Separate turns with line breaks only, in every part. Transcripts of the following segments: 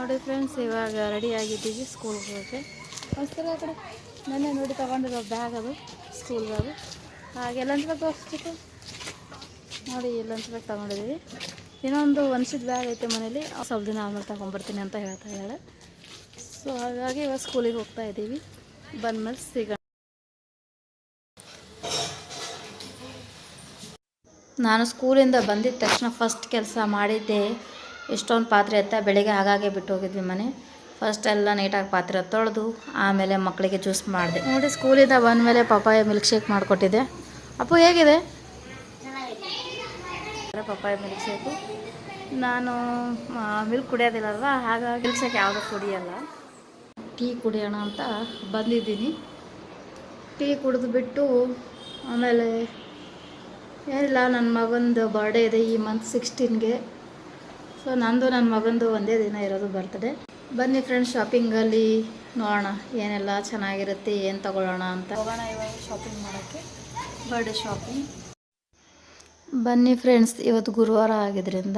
ನೋಡಿ ಫ್ರೆಂಡ್ಸ್, ಇವಾಗ ರೆಡಿ ಆಗಿದ್ದೀವಿ ಸ್ಕೂಲ್ಗೆ ಹೋಗೋಕ್ಕೆ. ನಮಸ್ಕಾರ. ಆ ಕಡೆ ನೆನ್ನೆ ನೋಡಿ ತೊಗೊಂಡಿರೋ ಬ್ಯಾಗ್ ಅದು ಸ್ಕೂಲ್ ಬ್ಯಾಗು. ಹಾಗೆ ಲಂಚ್ ಬ್ಯಾಗ್ ತೋರಿಸ್ಬೇಕು ನೋಡಿ. ಲಂಚ್ ಬ್ಯಾಗ್ ತೊಗೊಂಡಿದ್ದೀವಿ. ಇನ್ನೊಂದು ಒನ್ಸಿದ ಬ್ಯಾಗ್ ಐತೆ ಮನೇಲಿ, ಸ್ವಲ್ಪ ದಿನ ಆಮೇಲೆ ತೊಗೊಂಡ್ಬರ್ತೀನಿ ಅಂತ ಹೇಳ್ತಾ ಇದ್ದಾಳೆ. ಸೊ ಹಾಗಾಗಿ ಇವಾಗ ಸ್ಕೂಲಿಗೆ ಹೋಗ್ತಾ ಇದ್ದೀವಿ. ಬಂದಮೇಲೆ ಸಿಗೋಣ. ನಾನು ಸ್ಕೂಲಿಂದ ಬಂದಿದ್ದ ತಕ್ಷಣ ಫಸ್ಟ್ ಕೆಲಸ ಮಾಡಿದ್ದೆ ಎಷ್ಟೊಂದು ಪಾತ್ರೆ ಇತ್ತ. ಬೆಳಿಗ್ಗೆ ಹಾಗಾಗೆ ಬಿಟ್ಟು ಹೋಗಿದ್ವಿ ಮನೆ. ಫಸ್ಟ್ ಎಲ್ಲ ನೀಟಾಗಿ ಪಾತ್ರೆ ತೊಳೆದು ಆಮೇಲೆ ಮಕ್ಕಳಿಗೆ ಜ್ಯೂಸ್ ಮಾಡಿದೆ. ನೋಡಿ, ಸ್ಕೂಲಿಂದ ಬಂದಮೇಲೆ ಪಪ್ಪಾಯ ಮಿಲ್ಕ್ ಶೇಕ್ ಮಾಡಿಕೊಟ್ಟಿದ್ದೆ. ಅಪ್ಪು ಹೇಗಿದೆ? Papaya milk shake. ನಾನು ಮಿಲ್ಕ್ ಕುಡಿಯೋದಿಲ್ಲಲ್ವ, ಹಾಗಾಗಿ ಮಿಲ್ಕ್ ಶೇಕ್ ಯಾವುದೂ ಕುಡಿಯೋಲ್ಲ. ಟೀ ಕುಡಿಯೋಣ ಅಂತ ಬಂದಿದ್ದೀನಿ. ಟೀ ಕುಡಿದ್ಬಿಟ್ಟು ಆಮೇಲೆ ಏನಿಲ್ಲ, ನನ್ನ ಮಗಂದು ಬರ್ಡೇ ಇದೆ ಈ ಮಂತ್ 16ಗೆ. ಸೊ ನಂದು ನನ್ನ ಮಗಂದು ಒಂದೇ ದಿನ ಇರೋದು ಬರ್ತ್ಡೇ. ಬನ್ನಿ ಫ್ರೆಂಡ್ಸ್, ಶಾಪಿಂಗಲ್ಲಿ ನೋಡೋಣ ಏನೆಲ್ಲ ಚೆನ್ನಾಗಿರುತ್ತೆ, ಏನು ತೊಗೊಳ್ಳೋಣ ಅಂತ. ಹೋಗೋಣ ಇವಾಗ ಶಾಪಿಂಗ್ ಮಾಡೋಕ್ಕೆ, ಬರ್ಡೇ ಶಾಪಿಂಗ್. ಬನ್ನಿ ಫ್ರೆಂಡ್ಸ್, ಇವತ್ತು ಗುರುವಾರ ಆಗಿದ್ದರಿಂದ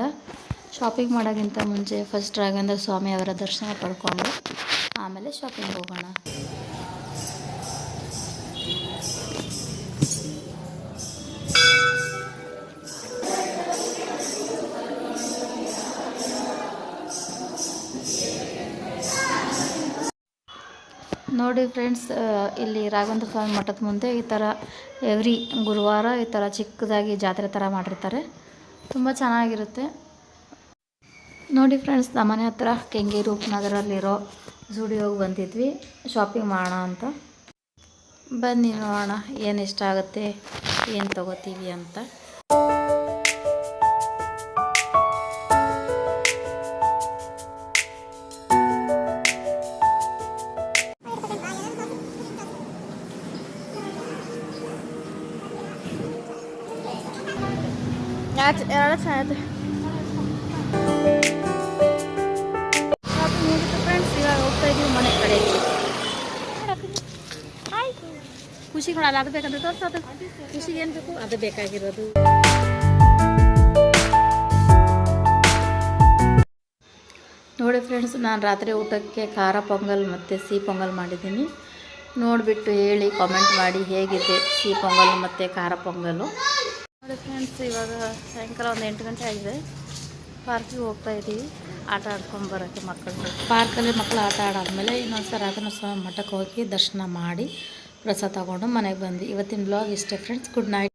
ಶಾಪಿಂಗ್ ಮಾಡೋಕ್ಕಿಂತ ಮುಂಚೆ ಫಸ್ಟ್ ರಾಘವೇಂದ್ರ ಸ್ವಾಮಿ ಅವರ ದರ್ಶನ ಪಡ್ಕೊಂಡು ಆಮೇಲೆ ಶಾಪಿಂಗ್ ಹೋಗೋಣ. ನೋಡಿ ಫ್ರೆಂಡ್ಸ್, ಇಲ್ಲಿ ರಾಘವೇಂದ್ರ ಸ್ವಾಮಿ ಮಠದ ಮುಂದೆ ಈ ಥರ ಎವ್ರಿ ಗುರುವಾರ ಈ ಥರ ಚಿಕ್ಕದಾಗಿ ಜಾತ್ರೆ ಥರ ಮಾಡಿರ್ತಾರೆ. ತುಂಬ ಚೆನ್ನಾಗಿರುತ್ತೆ. ನೋಡಿ ಫ್ರೆಂಡ್ಸ್, ನಮ್ಮನೆ ಹತ್ರ ಕೆಂಗೇರಿ ಉಪನಗರಲ್ಲಿರೋ ಝುಡಿಯೋಗೆ ಬಂದಿದ್ವಿ ಶಾಪಿಂಗ್ ಮಾಡೋಣ ಅಂತ. ಬನ್ನಿ ನೋಡೋಣ ಏನು ಇಷ್ಟ ಆಗುತ್ತೆ, ಏನು ತೊಗೋತೀವಿ ಅಂತ. ಎರಡು ಚೆನ್ನಾಗಿದೆ. ಶಾಪಿಂಗ್ ಮುಗಿತು ಫ್ರೆಂಡ್ಸ್, ಇವಾಗ ಹೋಗ್ತಾ ಇದ್ದೀವಿ ಮನೆ ಕಡೆ. ಖುಷಿ ಕೊಡಲ್ಲ, ಅದು ಬೇಕಂದ್ರೆ ತೋರಿಸೋದು. ಖುಷಿಗೆ ಏನು ಬೇಕು ಅದು ಬೇಕಾಗಿರೋದು. ನೋಡಿ ಫ್ರೆಂಡ್ಸ್, ನಾನು ರಾತ್ರಿ ಊಟಕ್ಕೆ ಖಾರ ಪೊಂಗಲ್ ಮತ್ತು ಸಿಹಿ ಪೊಂಗಲ್ ಮಾಡಿದ್ದೀನಿ. ನೋಡಿಬಿಟ್ಟು ಹೇಳಿ, ಕಾಮೆಂಟ್ ಮಾಡಿ ಹೇಗಿದೆ ಸಿಹಿ ಪೊಂಗಲ್ ಮತ್ತು ಖಾರ ಪೊಂಗಲ್ಲು. ನೋಡಿ ಫ್ರೆಂಡ್ಸ್, ಇವಾಗ ಸಾಯಂಕಾಲ ಒಂದು 8 ಗಂಟೆ ಆಗಿದೆ. ಪಾರ್ಕಿಗೆ ಹೋಗ್ತಾ ಇದ್ದೀವಿ ಆಟ ಆಡ್ಕೊಂಬರೋಕ್ಕೆ ಮಕ್ಕಳು. ಪಾರ್ಕಲ್ಲಿ ಮಕ್ಕಳು ಆಟ ಆಡಾದ್ಮೇಲೆ ಇನ್ನೊಂದು ಸಲ ರಾಘವೇಂದ್ರ ಸ್ವಾಮಿ ಮಠಕ್ಕೆ ಹೋಗಿ ದರ್ಶನ ಮಾಡಿ ಪ್ರಸಾದ ತಗೊಂಡು ಮನೆಗೆ ಬಂದ್ವಿ. ಇವತ್ತಿನ ಬ್ಲಾಗ್ ಇಷ್ಟೇ ಫ್ರೆಂಡ್ಸ್. Good night.